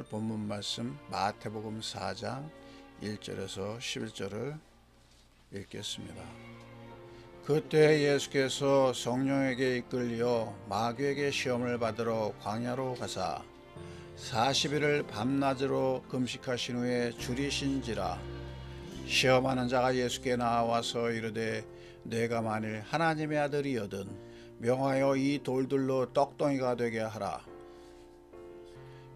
오늘 본문 말씀 마태복음 4장 1절에서 11절을 읽겠습니다. 그때 예수께서 성령에게 이끌려 마귀에게 시험을 받으러 광야로 가사 40일을 밤낮으로 금식하신 후에 줄이신지라. 시험하는 자가 예수께 나와서 이르되 내가 만일 하나님의 아들이여든 명하여 이 돌들로 떡덩이가 되게 하라.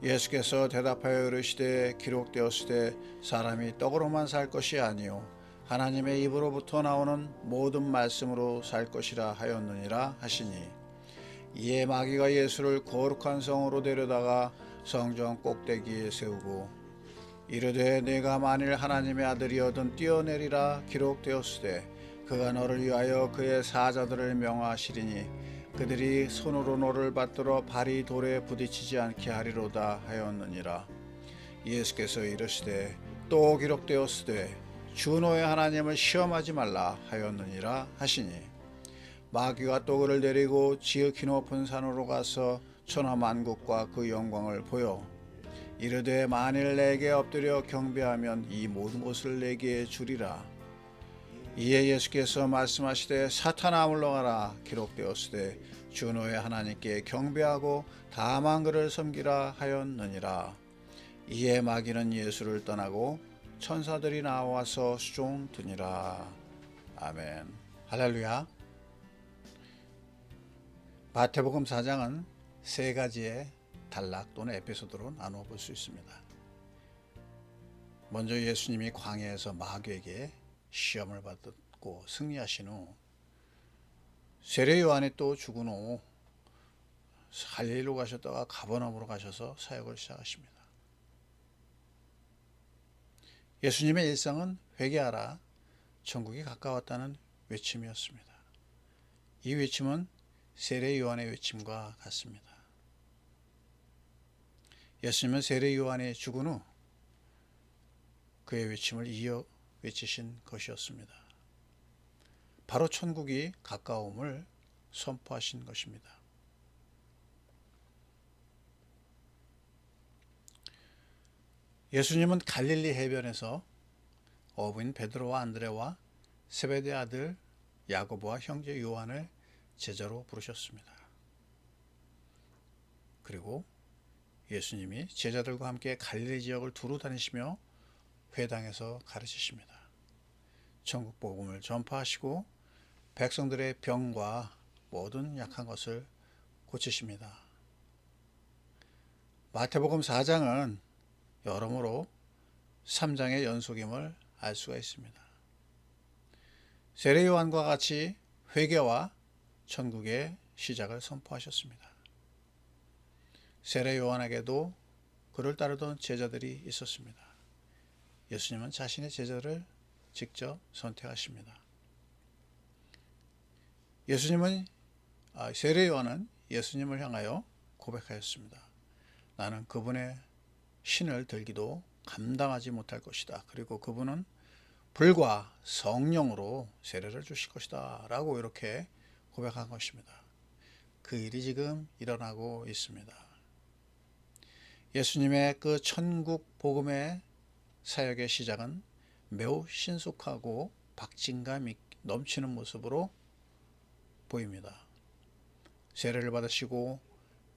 예수께서 대답하여 이르시되 기록되었으되 사람이 떡으로만 살 것이 아니요 하나님의 입으로부터 나오는 모든 말씀으로 살 것이라 하였느니라 하시니, 이에 마귀가 예수를 거룩한 성으로 데려다가 성전 꼭대기에 세우고 이르되 내가 만일 하나님의 아들이여든 뛰어내리라. 기록되었으되 그가 너를 위하여 그의 사자들을 명하시리니 그들이 손으로 너를 받들어 발이 돌에 부딪히지 않게 하리로다 하였느니라. 예수께서 이르시되 또 기록되었으되 주 너의 하나님을 시험하지 말라 하였느니라 하시니, 마귀가 또 그를 데리고 지극히 높은 산으로 가서 천하만국과 그 영광을 보여 이르되 만일 내게 엎드려 경배하면 이 모든 것을 내게 주리라. 이에 예수께서 말씀하시되 사탄아 물러가라. 기록되었으되 주 너의 하나님께 경배하고 다만 그를 섬기라 하였느니라. 이에 마귀는 예수를 떠나고 천사들이 나와서 수종드니라. 아멘. 할렐루야. 마태복음 4장은 세 가지의 단락 또는 에피소드로 나누어 볼 수 있습니다. 먼저 예수님이 광야에서 마귀에게 시험을 받고 승리하신 후 세례 요한이 또 죽은 후 갈릴리로 가셨다가 가버나움으로 가셔서 사역을 시작하십니다. 예수님의 일상은 회개하라, 천국이 가까웠다는 외침이었습니다. 이 외침은 세례 요한의 외침과 같습니다. 예수님은 세례 요한이 죽은 후 그의 외침을 이어 외치신 것이었습니다. 바로 천국이 가까움을 선포하신 것입니다. 예수님은 갈릴리 해변에서 어부인 베드로와 안드레와 세베대 아들 야고보와 형제 요한을 제자로 부르셨습니다. 그리고 예수님이 제자들과 함께 갈릴리 지역을 두루 다니시며 회당에서 가르치십니다. 천국 복음을 전파하시고 백성들의 병과 모든 약한 것을 고치십니다. 마태복음 4장은 여러모로 3장의 연속임을 알 수가 있습니다. 세례 요한과 같이 회개와 천국의 시작을 선포하셨습니다. 세례 요한에게도 그를 따르던 제자들이 있었습니다. 예수님은 자신의 제자를 직접 선택하십니다. 세례 요한은 예수님을 향하여 고백하였습니다. 나는 그분의 신을 들기도 감당하지 못할 것이다. 그리고 그분은 불과 성령으로 세례를 주실 것이다 라고 이렇게 고백한 것입니다. 그 일이 지금 일어나고 있습니다. 예수님의 그 천국 복음의 사역의 시작은 매우 신속하고 박진감 넘치는 모습으로 보입니다. 세례를 받으시고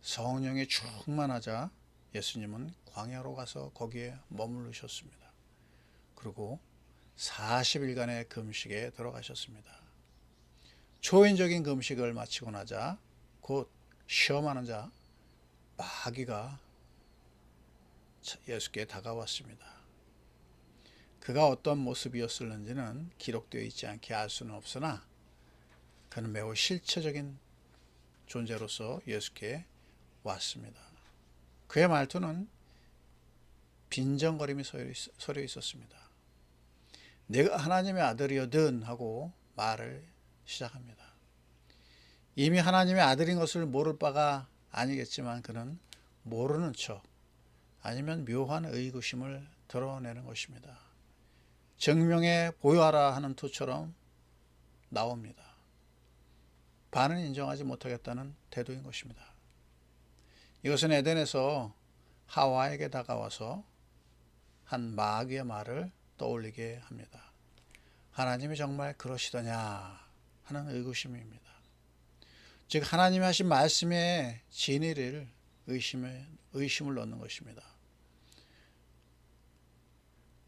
성령에 충만하자 예수님은 광야로 가서 거기에 머무르셨습니다. 그리고 40일간의 금식에 들어가셨습니다. 초인적인 금식을 마치고 나자 곧 시험하는 자 마귀가 예수께 다가왔습니다. 그가 어떤 모습이었을는지는 기록되어 있지 않게 알 수는 없으나 그는 매우 실체적인 존재로서 예수께 왔습니다. 그의 말투는 빈정거림이 서려 있었습니다. 내가 하나님의 아들이거든 하고 말을 시작합니다. 이미 하나님의 아들인 것을 모를 바가 아니겠지만 그는 모르는 척 아니면 묘한 의구심을 드러내는 것입니다. 증명해 보여라 하는 투처럼 나옵니다. 반은 인정하지 못하겠다는 태도인 것입니다. 이것은 에덴에서 하와에게 다가와서 한 마귀의 말을 떠올리게 합니다. 하나님이 정말 그러시더냐 하는 의구심입니다. 즉 하나님이 하신 말씀의 진리를 의심을 넣는 것입니다.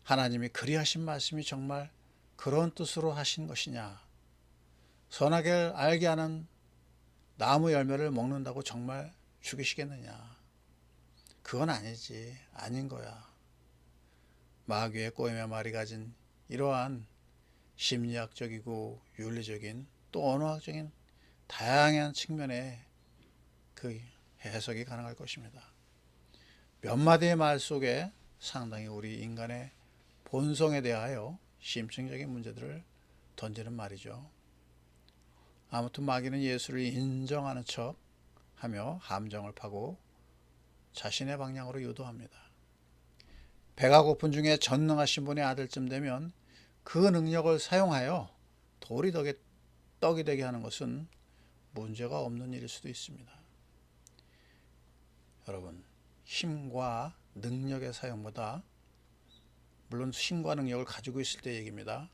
하나님이 그리하신 말씀이 정말 그런 뜻으로 하신 것이냐, 선악을 알게 하는 나무 열매를 먹는다고 정말 죽이시겠느냐, 그건 아니지, 아닌 거야. 마귀의 꼬임의 말이 가진 이러한 심리학적이고 윤리적인 또 언어학적인 다양한 측면의 그 해석이 가능할 것입니다. 몇 마디의 말 속에 상당히 우리 인간의 본성에 대하여 심층적인 문제들을 던지는 말이죠. 아무튼 마귀는 예수를 인정하는 척 하며 함정을 파고 자신의 방향으로 유도합니다. 배가 고픈 중에 전능하신 분의 아들쯤 되면 그 능력을 사용하여 돌이 떡이 되게 하는 것은 문제가 없는 일일 수도 있습니다. 여러분, 힘과 능력의 사용보다, 물론 힘과 능력을 가지고 있을 때 얘기입니다.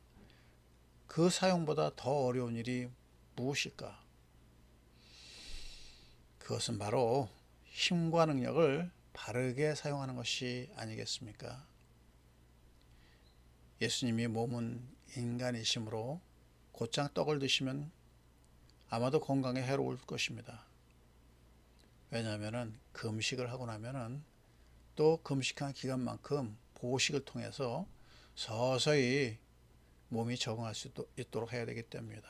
그 사용보다 더 어려운 일이 무엇일까? 그것은 바로 힘과 능력을 바르게 사용하는 것이 아니겠습니까? 예수님이 몸은 인간이시므로 곧장 떡을 드시면 아마도 건강에 해로울 것입니다. 왜냐하면 금식을 하고 나면 또 금식한 기간만큼 보식을 통해서 서서히 몸이 적응할 수 있도록 해야 되기 때문입니다.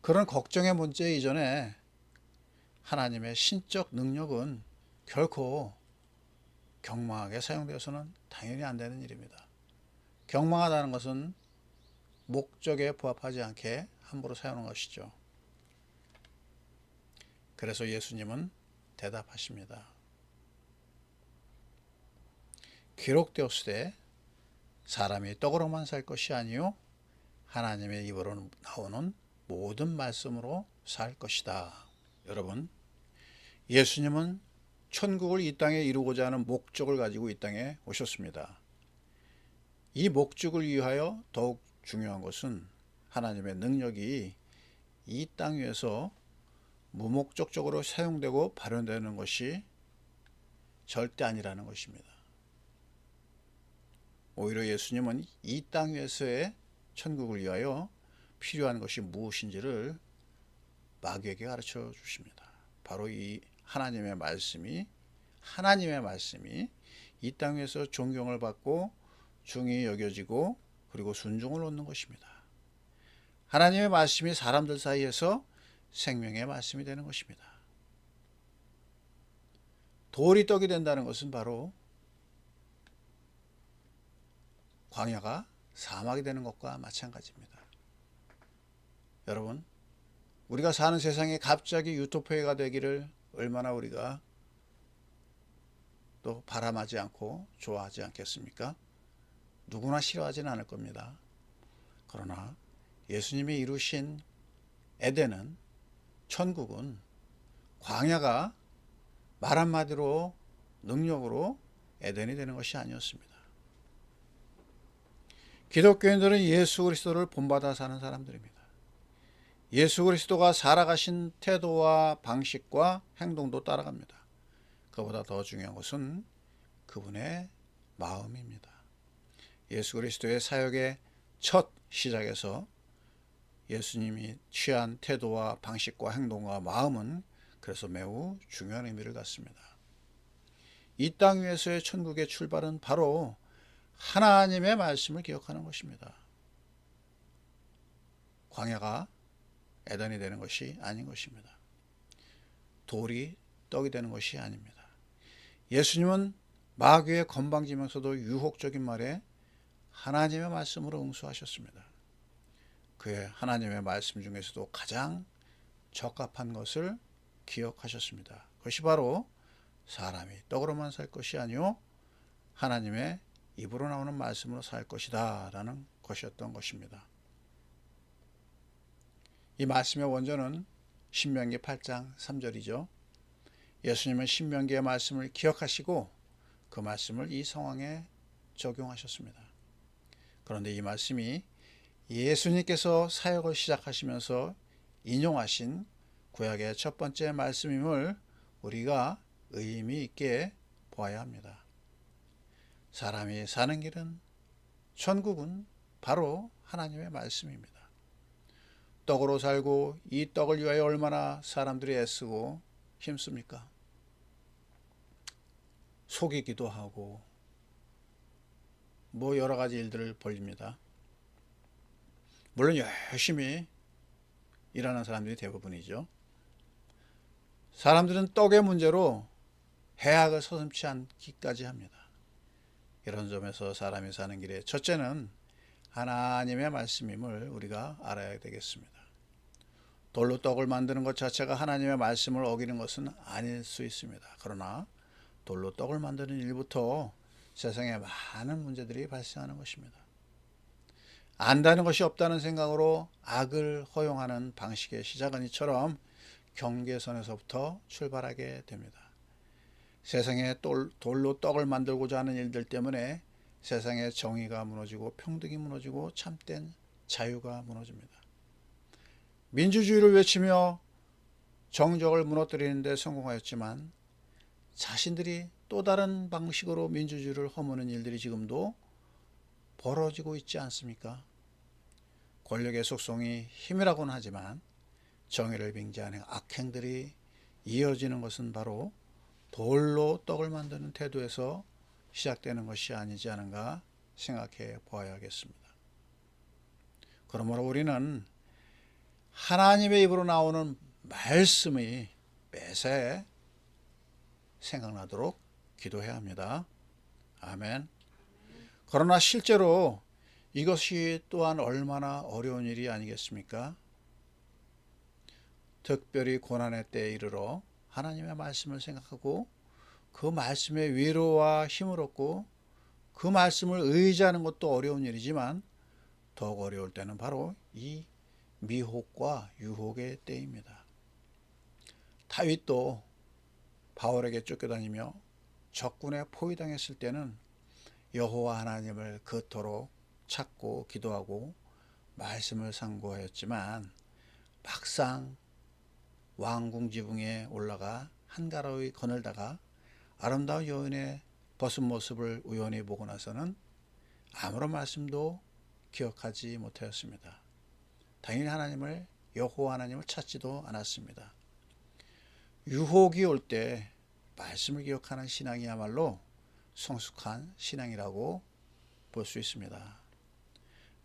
그런 걱정의 문제 이전에 하나님의 신적 능력은 결코 경망하게 사용되어서는 당연히 안 되는 일입니다. 경망하다는 것은 목적에 부합하지 않게 함부로 사용하는 것이죠. 그래서 예수님은 대답하십니다. 기록되었으되 사람이 떡으로만 살 것이 아니요 하나님의 입으로 나오는 모든 말씀으로 살 것이다. 여러분, 예수님은 천국을 이 땅에 이루고자 하는 목적을 가지고 이 땅에 오셨습니다. 이 목적을 위하여 더욱 중요한 것은 하나님의 능력이 이 땅 위에서 무목적적으로 사용되고 발현되는 것이 절대 아니라는 것입니다. 오히려 예수님은 이 땅 위에서의 천국을 위하여 필요한 것이 무엇인지를 마귀에게 가르쳐 주십니다. 바로 이 하나님의 말씀이 이 땅 위에서 존경을 받고 중히 여겨지고 그리고 순종을 얻는 것입니다. 하나님의 말씀이 사람들 사이에서 생명의 말씀이 되는 것입니다. 돌이 떡이 된다는 것은 바로 광야가 사막이 되는 것과 마찬가지입니다. 여러분, 우리가 사는 세상이 갑자기 유토피아가 되기를 얼마나 우리가 또 바람하지 않고 좋아하지 않겠습니까? 누구나 싫어하지는 않을 겁니다. 그러나 예수님이 이루신 에덴은, 천국은 광야가 말 한마디로 능력으로 에덴이 되는 것이 아니었습니다. 기독교인들은 예수 그리스도를 본받아 사는 사람들입니다. 예수 그리스도가 살아가신 태도와 방식과 행동도 따라갑니다. 그보다 더 중요한 것은 그분의 마음입니다. 예수 그리스도의 사역의 첫 시작에서 예수님이 취한 태도와 방식과 행동과 마음은 그래서 매우 중요한 의미를 갖습니다. 이 땅 위에서의 천국의 출발은 바로 하나님의 말씀을 기억하는 것입니다. 광야가 에덴이 되는 것이 아닌 것입니다. 돌이 떡이 되는 것이 아닙니다. 예수님은 마귀의 건방지면서도 유혹적인 말에 하나님의 말씀으로 응수하셨습니다. 그의 하나님의 말씀 중에서도 가장 적합한 것을 기억하셨습니다. 그것이 바로 사람이 떡으로만 살 것이 아니요 하나님의 입으로 나오는 말씀으로 살 것이다 라는 것이었던 것입니다. 이 말씀의 원조는 신명기 8장 3절이죠. 예수님은 신명기의 말씀을 기억하시고 그 말씀을 이 상황에 적용하셨습니다. 그런데 이 말씀이 예수님께서 사역을 시작하시면서 인용하신 구약의 첫 번째 말씀임을 우리가 의미 있게 보아야 합니다. 사람이 사는 길은, 천국은 바로 하나님의 말씀입니다. 떡으로 살고 이 떡을 위하여 얼마나 사람들이 애쓰고 힘씁니까? 속이기도 하고 여러 가지 일들을 벌립니다. 물론 열심히 일하는 사람들이 대부분이죠. 사람들은 떡의 문제로 해악을 서슴지 않기까지 합니다. 이런 점에서 사람이 사는 길에 첫째는 하나님의 말씀임을 우리가 알아야 되겠습니다. 돌로 떡을 만드는 것 자체가 하나님의 말씀을 어기는 것은 아닐 수 있습니다. 그러나 돌로 떡을 만드는 일부터 세상에 많은 문제들이 발생하는 것입니다. 안다는 것이 없다는 생각으로 악을 허용하는 방식의 시작은 이처럼 경계선에서부터 출발하게 됩니다. 세상에 돌로 떡을 만들고자 하는 일들 때문에 세상의 정의가 무너지고 평등이 무너지고 참된 자유가 무너집니다. 민주주의를 외치며 정적을 무너뜨리는 데 성공하였지만 자신들이 또 다른 방식으로 민주주의를 허무는 일들이 지금도 벌어지고 있지 않습니까? 권력의 속성이 힘이라고는 하지만 정의를 빙자하는 악행들이 이어지는 것은 바로 돌로 떡을 만드는 태도에서 시작되는 것이 아니지 않은가 생각해 보아야겠습니다. 그러므로 우리는 하나님의 입으로 나오는 말씀이 매사에 생각나도록 기도해야 합니다. 아멘. 그러나 실제로 이것이 또한 얼마나 어려운 일이 아니겠습니까? 특별히 고난의 때에 이르러 하나님의 말씀을 생각하고 그 말씀의 위로와 힘을 얻고 그 말씀을 의지하는 것도 어려운 일이지만 더욱 어려울 때는 바로 이 미혹과 유혹의 때입니다. 다윗도 바울에게 쫓겨다니며 적군에 포위당했을 때는 여호와 하나님을 그토록 찾고 기도하고 말씀을 상고하였지만 막상 왕궁 지붕에 올라가 한가로이 거닐다가 아름다운 여인의 벗은 모습을 우연히 보고 나서는 아무런 말씀도 기억하지 못하였습니다. 당연히 여호와 하나님을 찾지도 않았습니다. 유혹이 올 때 말씀을 기억하는 신앙이야말로 성숙한 신앙이라고 볼 수 있습니다.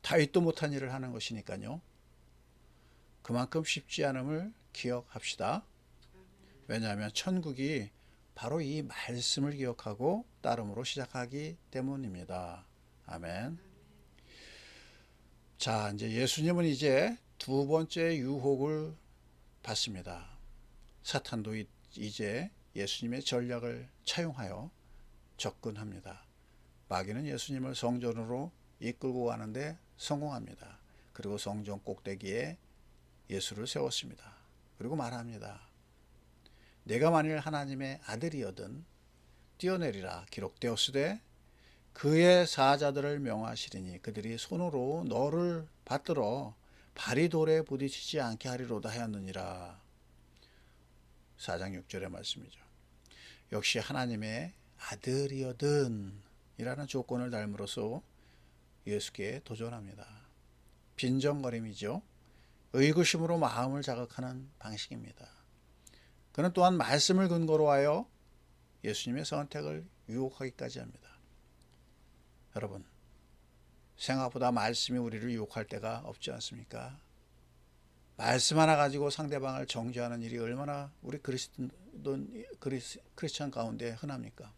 다윗도 못한 일을 하는 것이니까요. 그만큼 쉽지 않음을 기억합시다. 왜냐하면 천국이 바로 이 말씀을 기억하고 따름으로 시작하기 때문입니다. 아멘. 자, 예수님은 이제 두 번째 유혹을 받습니다. 사탄도 이제 예수님의 전략을 차용하여 접근합니다. 마귀는 예수님을 성전으로 이끌고 가는데 성공합니다. 그리고 성전 꼭대기에 예수를 세웠습니다. 그리고 말합니다. 내가 만일 하나님의 아들이거든 뛰어내리라 기록되었으되 그의 사자들을 명하시리니 그들이 손으로 너를 받들어 발이 돌에 부딪히지 않게 하리로다 하였느니라. 4장 6절의 말씀이죠. 역시 하나님의 아들이거든 이라는 조건을 닮으로써 예수께 도전합니다. 빈정거림이죠. 의구심으로 마음을 자극하는 방식입니다. 그는 또한 말씀을 근거로 하여 예수님의 선택을 유혹하기까지 합니다. 여러분, 생각보다 말씀이 우리를 유혹할 때가 없지 않습니까? 말씀 하나 가지고 상대방을 정죄하는 일이 얼마나 우리 크리스찬 가운데 흔합니까?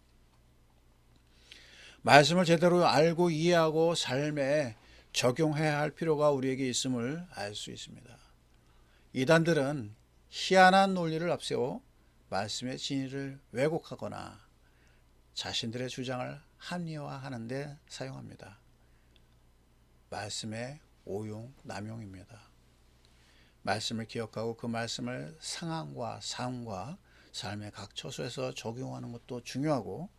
말씀을 제대로 알고 이해하고 삶에 적용해야 할 필요가 우리에게 있음을 알 수 있습니다. 이단들은 희한한 논리를 앞세워 말씀의 진리를 왜곡하거나 자신들의 주장을 합리화하는 데 사용합니다. 말씀의 오용, 남용입니다. 말씀을 기억하고 그 말씀을 상황과 삶과 삶의 각 처소에서 적용하는 것도 중요하고,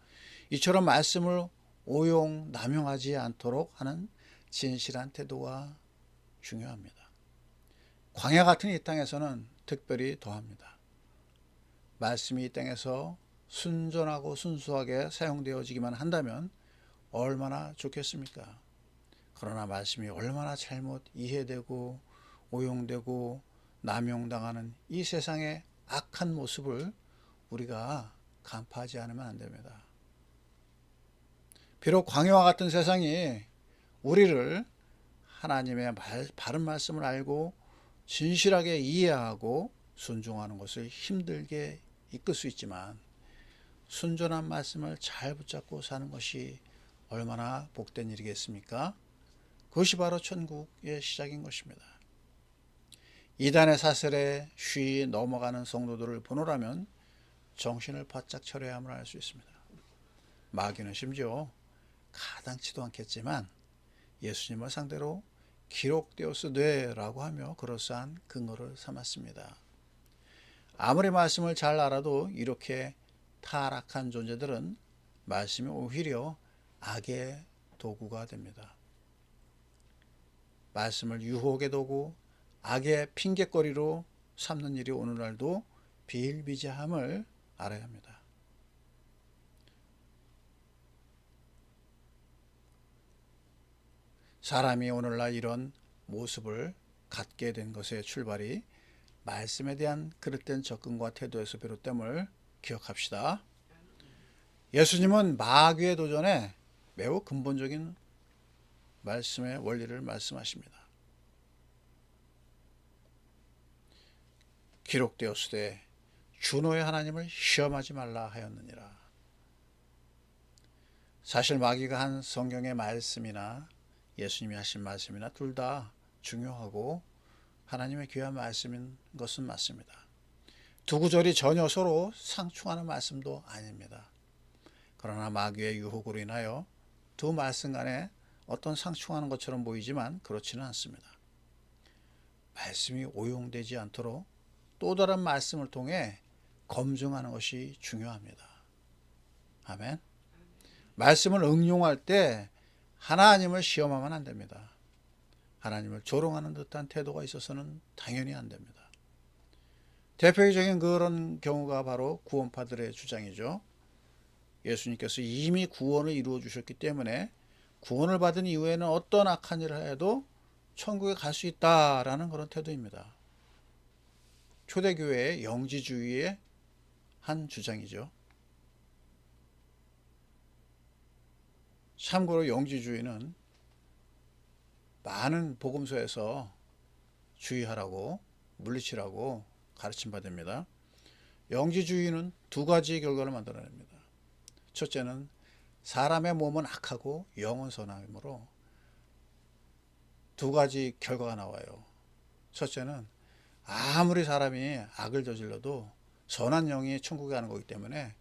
이처럼 말씀을 오용 남용하지 않도록 하는 진실한 태도가 중요합니다. 광야 같은 이 땅에서는 특별히 더합니다. 말씀이 이 땅에서 순전하고 순수하게 사용되어지기만 한다면 얼마나 좋겠습니까? 그러나 말씀이 얼마나 잘못 이해되고 오용되고 남용당하는 이 세상의 악한 모습을 우리가 간파하지 않으면 안 됩니다. 비록 광야와 같은 세상이 우리를 하나님의 바른 말씀을 알고 진실하게 이해하고 순종하는 것을 힘들게 이끌 수 있지만, 순전한 말씀을 잘 붙잡고 사는 것이 얼마나 복된 일이겠습니까? 그것이 바로 천국의 시작인 것입니다. 이단의 사슬에 쉬이 넘어가는 성도들을 보노라면 정신을 바짝 차려야 함을 알 수 있습니다. 마귀는 심지어 가당치도 않겠지만 예수님을 상대로 기록되었으되라고 하며 그럴싸한 근거를 삼았습니다. 아무리 말씀을 잘 알아도 이렇게 타락한 존재들은 말씀이 오히려 악의 도구가 됩니다. 말씀을 유혹의 도구, 악의 핑곗거리로 삼는 일이 오늘날도 비일비재함을 알아야 합니다. 사람이 오늘날 이런 모습을 갖게 된 것의 출발이 말씀에 대한 그릇된 접근과 태도에서 비롯됨을 기억합시다. 예수님은 마귀의 도전에 매우 근본적인 말씀의 원리를 말씀하십니다. 기록되었으되 주 너의 하나님을 시험하지 말라 하였느니라. 사실 마귀가 한 성경의 말씀이나 예수님이 하신 말씀이나 둘 다 중요하고 하나님의 귀한 말씀인 것은 맞습니다. 두 구절이 전혀 서로 상충하는 말씀도 아닙니다. 그러나 마귀의 유혹으로 인하여 두 말씀 간에 어떤 상충하는 것처럼 보이지만 그렇지는 않습니다. 말씀이 오용되지 않도록 또 다른 말씀을 통해 검증하는 것이 중요합니다. 아멘. 말씀을 응용할 때 하나님을 시험하면 안 됩니다. 하나님을 조롱하는 듯한 태도가 있어서는 당연히 안 됩니다. 대표적인 그런 경우가 바로 구원파들의 주장이죠. 예수님께서 이미 구원을 이루어 주셨기 때문에 구원을 받은 이후에는 어떤 악한 일을 해도 천국에 갈 수 있다라는 그런 태도입니다. 초대교회의 영지주의의 한 주장이죠. 참고로 영지주의는 많은 복음서에서 주의하라고 물리치라고 가르침 받습니다. 영지주의는 두 가지 결과를 만들어냅니다. 첫째는 사람의 몸은 악하고 영은 선함이므로 두 가지 결과가 나와요. 첫째는 아무리 사람이 악을 저질러도 선한 영이 천국에 가는 거기 때문에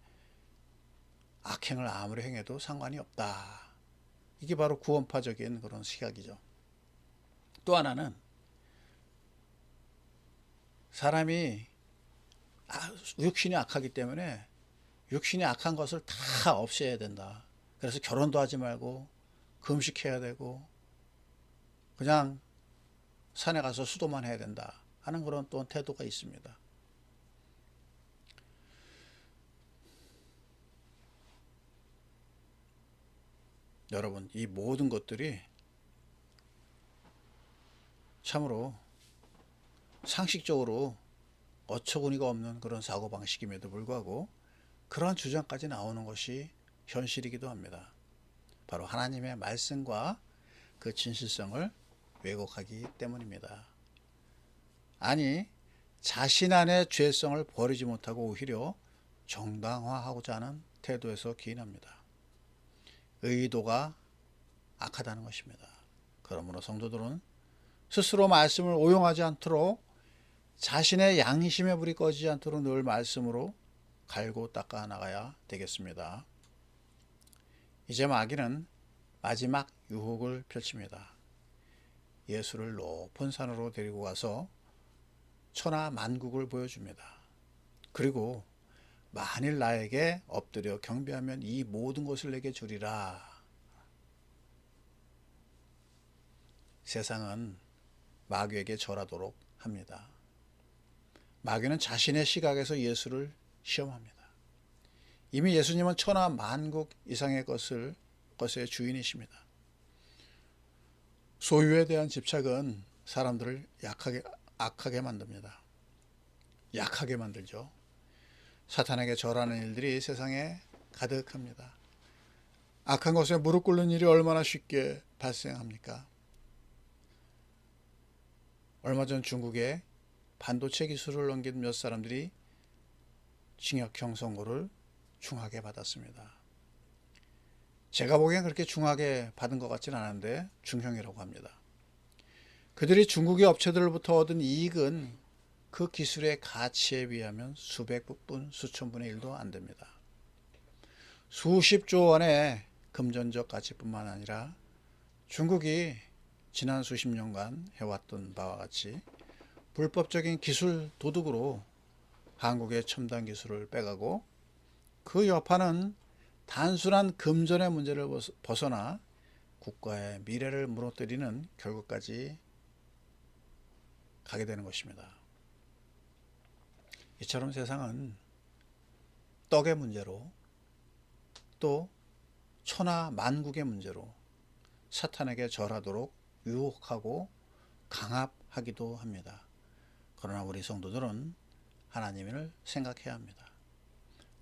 악행을 아무리 행해도 상관이 없다. 이게 바로 구원파적인 그런 시각이죠. 또 하나는 사람이 육신이 악하기 때문에 육신이 악한 것을 다 없애야 된다. 그래서 결혼도 하지 말고 금식해야 되고 그냥 산에 가서 수도만 해야 된다 하는 그런 또 태도가 있습니다. 여러분, 이 모든 것들이 참으로 상식적으로 어처구니가 없는 그런 사고방식임에도 불구하고 그러한 주장까지 나오는 것이 현실이기도 합니다. 바로 하나님의 말씀과 그 진실성을 왜곡하기 때문입니다. 아니, 자신 안의 죄성을 버리지 못하고 오히려 정당화하고자 하는 태도에서 기인합니다. 의도가 악하다는 것입니다. 그러므로 성도들은 스스로 말씀을 오용하지 않도록 자신의 양심의 불이 꺼지지 않도록 늘 말씀으로 갈고 닦아 나가야 되겠습니다. 이제 마귀는 마지막 유혹을 펼칩니다. 예수를 높은 산으로 데리고 가서 천하 만국을 보여줍니다. 그리고 만일 나에게 엎드려 경배하면 이 모든 것을 내게 주리라. 세상은 마귀에게 절하도록 합니다. 마귀는 자신의 시각에서 예수를 시험합니다. 이미 예수님은 천하 만국 이상의 것의 주인이십니다. 소유에 대한 집착은 사람들을 악하게 만듭니다. 약하게 만들죠. 사탄에게 절하는 일들이 세상에 가득합니다. 악한 것에 무릎 꿇는 일이 얼마나 쉽게 발생합니까? 얼마 전 중국에 반도체 기술을 넘긴 몇 사람들이 징역형 선고를 중하게 받았습니다. 제가 보기엔 그렇게 중하게 받은 것 같지는 않은데 중형이라고 합니다. 그들이 중국의 업체들로부터 얻은 이익은 그 기술의 가치에 비하면 수백 분, 수천 분의 1도 안 됩니다. 수십조 원의 금전적 가치뿐만 아니라 중국이 지난 수십 년간 해왔던 바와 같이 불법적인 기술 도둑으로 한국의 첨단 기술을 빼가고 그 여파는 단순한 금전의 문제를 벗어나 국가의 미래를 무너뜨리는 결과까지 가게 되는 것입니다. 이처럼 세상은 떡의 문제로 또 천하 만국의 문제로 사탄에게 절하도록 유혹하고 강압하기도 합니다. 그러나 우리 성도들은 하나님을 생각해야 합니다.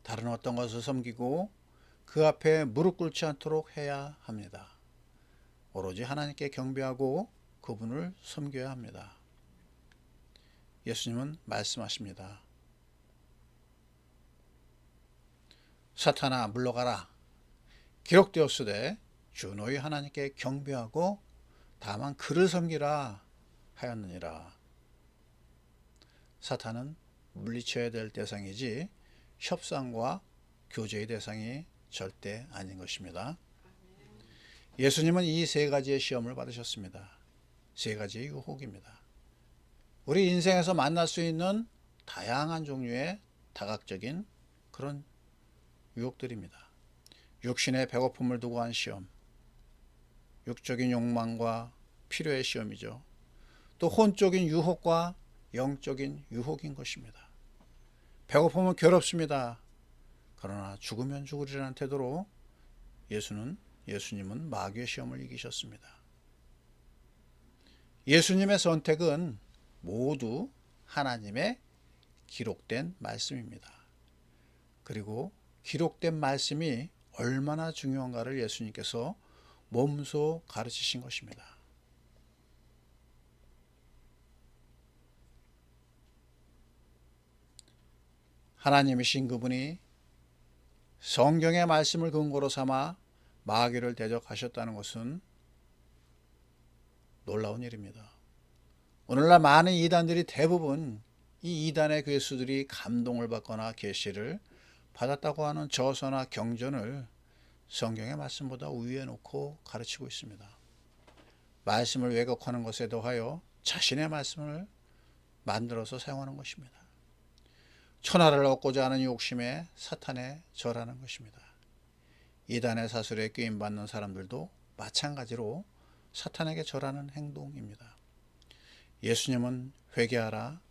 다른 어떤 것을 섬기고 그 앞에 무릎 꿇지 않도록 해야 합니다. 오로지 하나님께 경배하고 그분을 섬겨야 합니다. 예수님은 말씀하십니다. 사탄아 물러가라. 기록되었으되 주 너희 하나님께 경배하고 다만 그를 섬기라 하였느니라. 사탄은 물리쳐야 될 대상이지 협상과 교제의 대상이 절대 아닌 것입니다. 예수님은 이 세 가지의 시험을 받으셨습니다. 세 가지의 유혹입니다. 우리 인생에서 만날 수 있는 다양한 종류의 다각적인 그런 유혹들입니다. 육신의 배고픔을 두고 한 시험, 육적인 욕망과 필요의 시험이죠. 또 혼적인 유혹과 영적인 유혹인 것입니다. 배고픔은 괴롭습니다. 그러나 죽으면 죽으리라는 태도로 예수님은 마귀의 시험을 이기셨습니다. 예수님의 선택은 모두 하나님의 기록된 말씀입니다. 그리고 기록된 말씀이 얼마나 중요한가를 예수님께서 몸소 가르치신 것입니다. 하나님이신 그분이 성경의 말씀을 근거로 삼아 마귀를 대적하셨다는 것은 놀라운 일입니다. 오늘날 많은 이단들이 대부분 이 이단의 괴수들이 감동을 받거나 계시를 받았다고 하는 저서나 경전을 성경의 말씀보다 우위에 놓고 가르치고 있습니다. 말씀을 왜곡하는 것에 더하여 자신의 말씀을 만들어서 사용하는 것입니다. 천하를 얻고자 하는 욕심에 사탄에 절하는 것입니다. 이단의 사슬에 끄임받는 사람들도 마찬가지로 사탄에게 절하는 행동입니다. 예수님은 회개하라,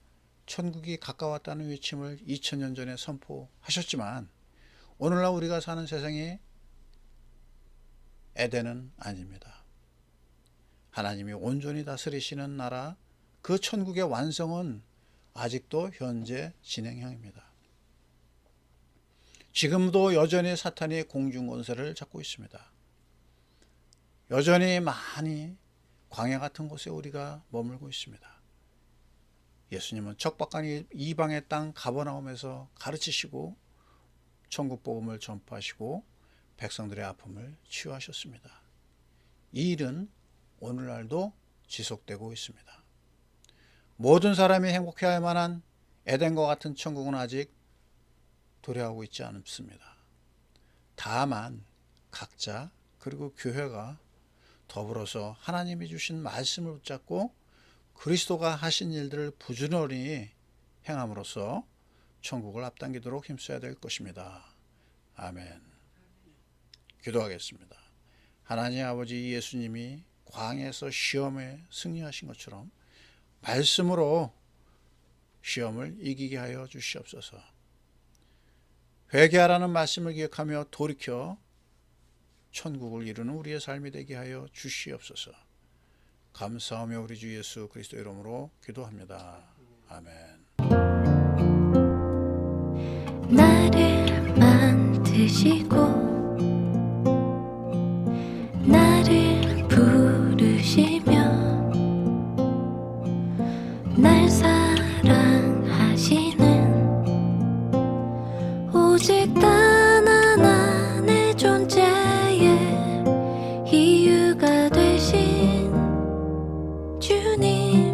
천국이 가까웠다는 외침을 2000년 전에 선포하셨지만 오늘날 우리가 사는 세상이 에덴은 아닙니다. 하나님이 온전히 다스리시는 나라, 그 천국의 완성은 아직도 현재 진행형입니다. 지금도 여전히 사탄이 공중권세를 잡고 있습니다. 여전히 많이 광야 같은 곳에 우리가 머물고 있습니다. 예수님은 척박한 이방의 땅 가버나움에서 가르치시고 천국 복음을 전파하시고 백성들의 아픔을 치유하셨습니다. 이 일은 오늘날도 지속되고 있습니다. 모든 사람이 행복해할 만한 에덴과 같은 천국은 아직 도래하고 있지 않습니다. 다만 각자 그리고 교회가 더불어서 하나님이 주신 말씀을 붙잡고 그리스도가 하신 일들을 부지런히 행함으로써 천국을 앞당기도록 힘써야 될 것입니다. 아멘. 기도하겠습니다. 하나님 아버지, 예수님이 광야에서 시험에 승리하신 것처럼 말씀으로 시험을 이기게 하여 주시옵소서. 회개하라는 말씀을 기억하며 돌이켜 천국을 이루는 우리의 삶이 되게 하여 주시옵소서. 감사하며 우리 주 예수 그리스도 이름으로 기도합니다. 아멘. 나를 만드시고 나를 부르시며 날 사랑하시는 오직 단 하나 내 존재의 이유가 되신 주님,